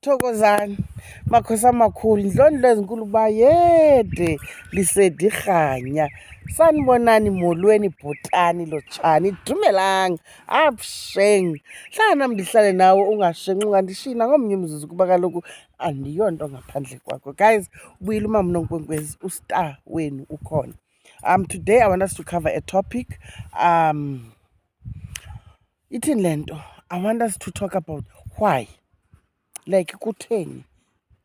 Thokozani makhosi amakhulu ndlondlo ezinkulu bayede lisedirhanya sanibonani molweni bhotani lotshani dumelanga absheng hlala nam ndihlale nawe ungashenxi ungandishina ngomnye umzuzu kuba kaloku andiyonto ngaphandle kwakho. Guys, ubuyile umama Nonkwenkwezi, ustar wenu ukhona. Today I want us to cover a topic. Ithini le nto? I want us to talk about why. Like kutheni,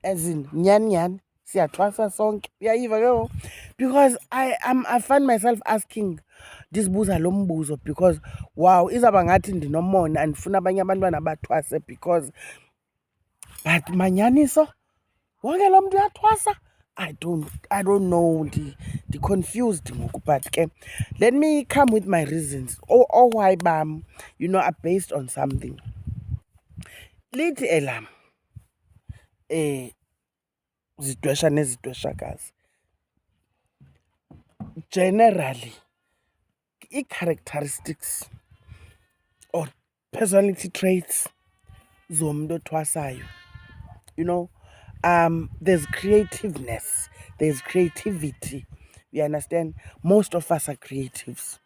as in nyani siyathwasa sonke, uyayiva ke ngoku? Because I find myself asking ndisibuza lo mbuzo because wow, izawuba ngathi ndinomona andifuna abanye abantwana bathwase because but manyaniso wonke lo mntu uyathwasa. I don't know, ndi-confused ngoku, but ke let me come with my reasons or why bam, are based on something. Lithi elam zidwesha nezidweshakazi, generally i-characteristics or personality traits zomntu othwasayo, there's creativeness, there's creativity. You understand? Most of us are creatives.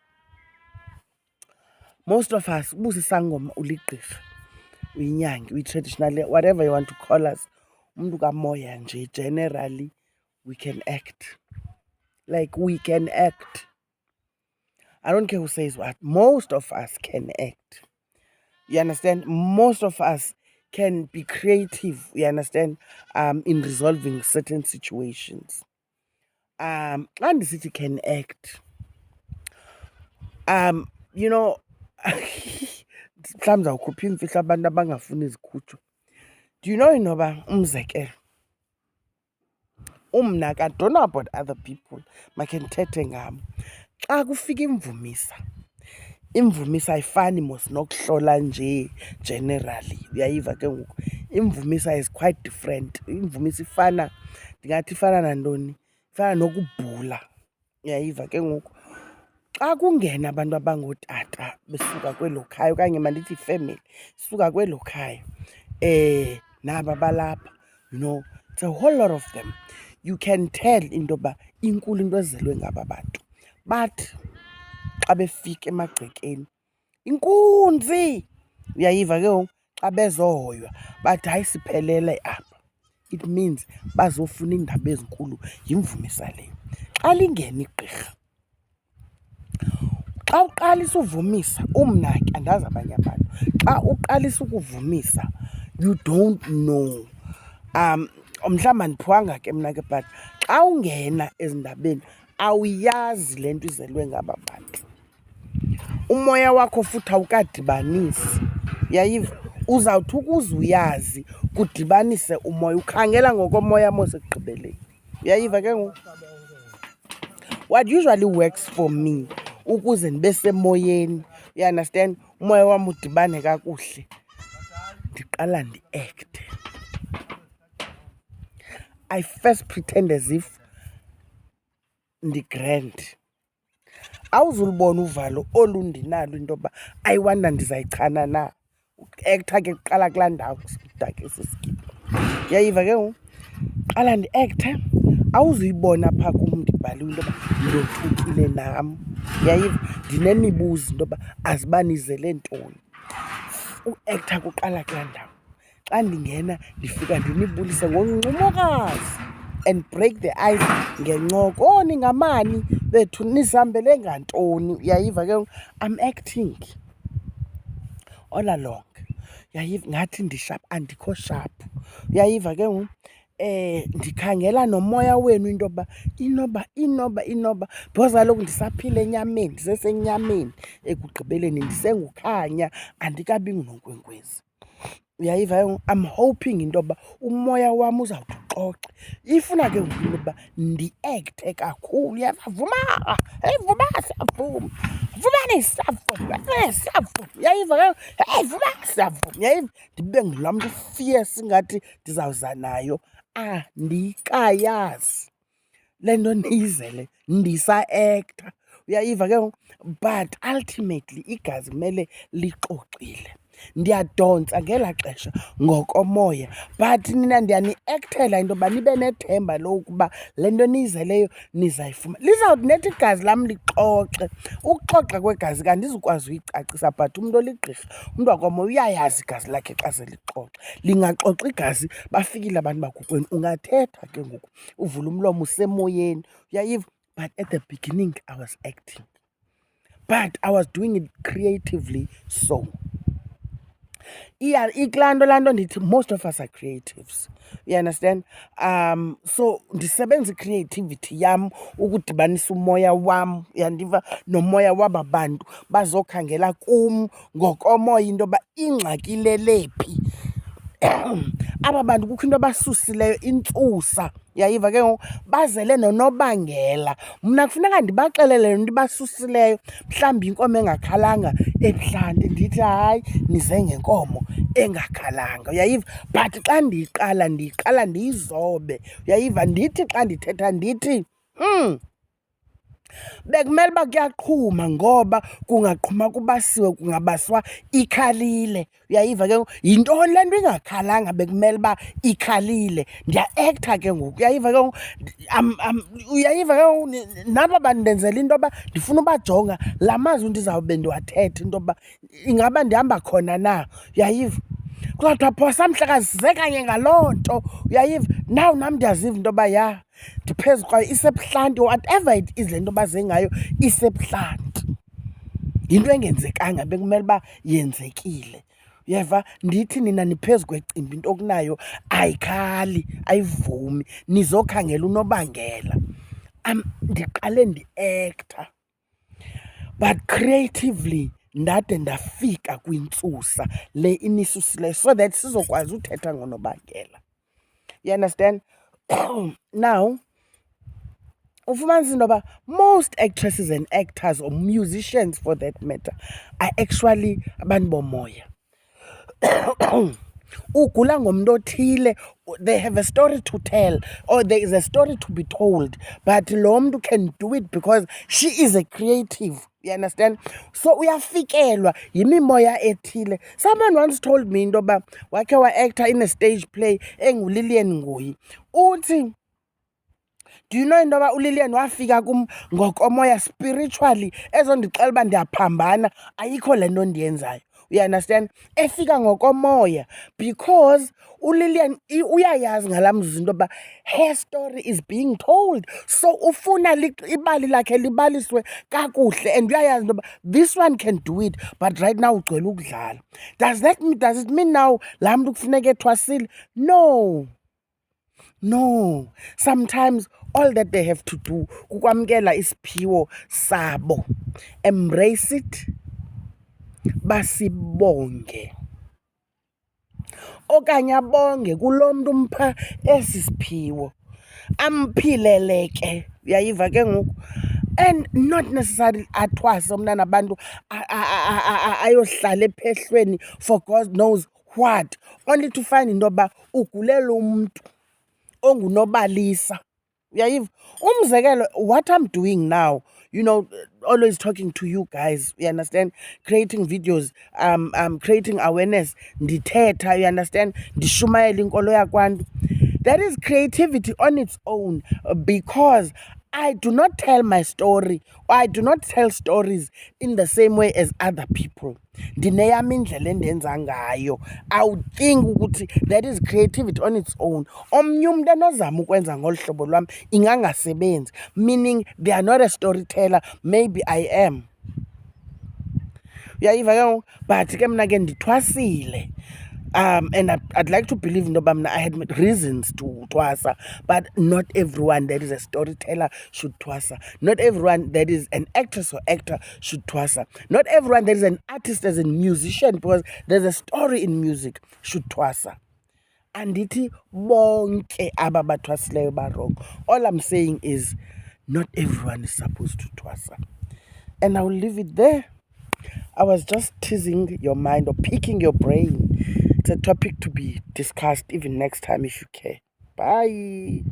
Most of us, busisangoma uligqirha, uyinyangi, we-traditionally, whatever you want to call us, umntu kamoya nje, generally we can act. Like, we can act. I don't care who says what. Most of us can act. You understand? Most of us can be creative, you understand, in resolving certain situations. And the city can act. Mhlawumbi zawukhupha imfihlo abantu abangafuni izikhutshwa. Do you know inoba umzekelo? Umna, I don't know about other people. Makhe ndithethe ngam. Xa kufika imvumisa ayifani mos nokuhlola nje generally. Uyayiva ke ngoku? Imvumisa is quite different. Imvumisa ndingathi ifana nantoni? Ifana nokubhula. Uyayiva ke ngoku? Xa kungena abantu abangootata besuka kwelo khaya okanye mandithi family suka kwelo khaya, naba balapha, it's a whole lot of them. You can tell into yoba inkulu into ezelwe ngaba bantu, but xa befika emagcekeni inkunzi. Uyayiva ke ngoku? Xa bezohoywa bathi hayi siphelele apha, it means bazofuna iindaba ezinkulu. Yimvumisa leyo. Xa lingena igqirha, xa uqalisa uvumisa, umna ke andazi abanye abantu, xa uqalisa ukuvumisa, you don't know. Mhlawumbi andiphiwanga ke mna ke, but xa ungena ezindabeni awuyazi le nto izelwe ngaba bantu. Umoya wakho futhi awukadibanisi. Uyayiva? Uzawuthi ukuze uyazi kudibanise umoya, ukhangela ngokomoya mos ekugqibeleni. Uyayiva ke ngoku? What usually works for me ukuze ndibe semoyeni, you understand, umoya wam udibane kakuhle, ndiqala ndi-acte. I first pretend as if ndi-grand. Awuzulubona uvalo olu ndinalo into yoba ayiwanda ndizayichana na. Uaktha ke kuqala kulaa ndawo kudakisa isikipha. Uyayiva ke ngoku? Qala ndi-acte, awuzuyibona phaa kum ndibhaliwe into yoba ndothukile nam. Uyayiva? Ndinemibuzo into yoba azibanizele ntoni. Uaktha kuqala kulaa ndawo. Xa ndingena ndifika ndinibulise ngoncumukazi and break the ice ngencoko. Oh, ningamani bethu, nizihambele ngantoni? Uyayiva ke ngoku? I'm acting all along. Uyayiva? Ngathi ndisharp, andikho sharp. Uyayiva ke ngoku? Ndikhangela nomoya wenu into yoba inoba because kaloku ndisaphila enyameni, ndisesenyameni ekugqibeleni, ndisengukhanya, andikabi nguNonkwenkwezi. Uyayiva ke ngoku? I'm hoping into yoba umoya wam uzawuthi uxoxe. Ifuna ke ngoku into yoba ndi-acte kakhulu. Uyeva? Vuma! Heyi vuma, siyavuma. Vumani, siyavuma. Siyavuma. Uyayiva ke ngoku? Heyi vuma, siyavuma. Uyayiva? Ndibe ngulaa mntu fierce ingathi ndizawuza nayo. Andikayazi le nto ndiyizele, ndisa-acta. Uyayiva ke ngoku? But ultimately igazi kumele lixoxile. ndiyadonsa ngelaa xesha ngokomoya, but nina ndiyani-ekthela into yoba nibe nethemba lokuba le nto niyizeleyo nizayifumana. Lizawuthi nethi igazi lam lixoxe. Ukuxoxa kwegazi kandizukwazi uyicacisa, but umntu oligqirha, umntu wakomoya uyayazi igazi lakhe xa selixoxa. Lingaxoxa igazi, bafikile abantu bakokwenu, ungathetha ke ngoku uvule umlomo usemoyeni, uyayiva. But at the beginning I was acting, but I was doing it creatively. So laa nto ndithi most of us are creatives, you understand. So ndisebenza i-creativity yam ukudibanisa umoya wam, uyandiva, nomoya waba bantu bazokhangela kum ngokomoya into yoba ingxaki ilele phi. Aba bantu kukho into abasusileyo, intsusa, yayiva ke ngoku, bazele nonobangela. Mna kufuneka ndibaxelele nto ibasusileyo, mhlawumbi inkomo engakhalanga ebuhlanti, ndithi hayi nize ngenkomo engakhalanga, uyayiva. But xa ndiyiqala ndiyizobe, uyayiva. Ndithi xa ndithetha ndithi bekumele uba kuyaqhuma ngoba kungaqhuma kubasiwe, kungabaswa ikhalile, uyayiva ke ngoku. Yintoni le nto ingakhalanga bekumele uba ikhalile? Ndiya-ektha ke ngoku, uyayiva ke ngoku. Uyayiva ke ngoku, naba bantu ndenzela into yoba ndifuna ubajonga la mazwi ndizawube ndiwathetha into yoba ingaba ndihamba khona na, uyayiva. Kuzawuthiwa phosa mhlekazi size kanye ngaloo nto, uyayiva. Now nam ndiyaziva into yoba ndiphezu kwayo, isebuhlanti, whatever it is le nto baze ngayo isebuhlanti. Yinto engenzekanga bekumele uba yenzekile, uyeva. Ndithi nina niphezu kwecimbi, into okunayo ayikhali, ayivumi, nizokhangela unobangela. Ndiqale ndi-ektha, but creatively ndade ndafika kwintsusa le inisusileyo so that sizokwazi uthetha ngonobangela, you understand. Now ufumanisa into yoba most actresses and actors, or musicians for that matter, are actually abantu bomoya. Ugula ngomntu othile, they have a story to tell, or there is a story to be told, but lo mntu can do it because she is a creative, you understand. So uyafikelwa yimimoya ethile. Someone once told me into yoba wakhe wa-actor in a stage play enguLillian Ngoyi. Uthi, do you know into yoba uLillian wafika kum ngokomoya spiritually ezondixela uba ndiyaphambana, ayikho le nto ndiyenzayo, you understand. Efika ngokomoya because uLillian uyayazi ngalaa mzuzu into yoba her story is being told, so ufuna ibali lakhe libaliswe kakuhle, and uyayazi into yoba this one can do it, but right now ugcwele ukudlala. Does it mean now laa mntu kufuneka ethwasile? No, sometimes all that they have to do kukwamkela isiphiwo sabo, embrace it, basibonge, okanye abonge kulo mntu umpha esi siphiwo, amphilele ke, uyayiva ke ngoku. And not necessarily athwase umntu nabantu ayohlala ephehlweni for God knows what, only to find into yoba ugulela umntu ongunobalisa, uyayiva. Umzekelo, what I'm doing now, you know, always talking to you guys, you understand, creating videos, creating awareness, ndithetha, you understand, ndishumayela inkolo yakwantu. That is creativity on its own, because I do not tell my story, or I do not tell stories in the same way as other people. Ndineyam indlela endenza ngayo. I would think ukuthi that is creativity on its own. Omnye umntu enozama ukwenza ngolu hlobo lwam ingangasebenzi, meaning they are not a storyteller, maybe I am. Uyayiva ke ngoku. But ke mna ke ndithwasile. And I'd like to believe in Obama. I had reasons to twasa, but not everyone that is a storyteller should twasa. Not everyone that is an actress or actor should twasa. Not everyone that is an artist as a musician, because there's a story in music, should twasa. Andithi bonke aba bathwasileyo barong. All I'm saying is not everyone is supposed to twasa. And I will leave it there. I was just teasing your mind or picking your brain. It's a topic to be discussed even next time if you care. Bye.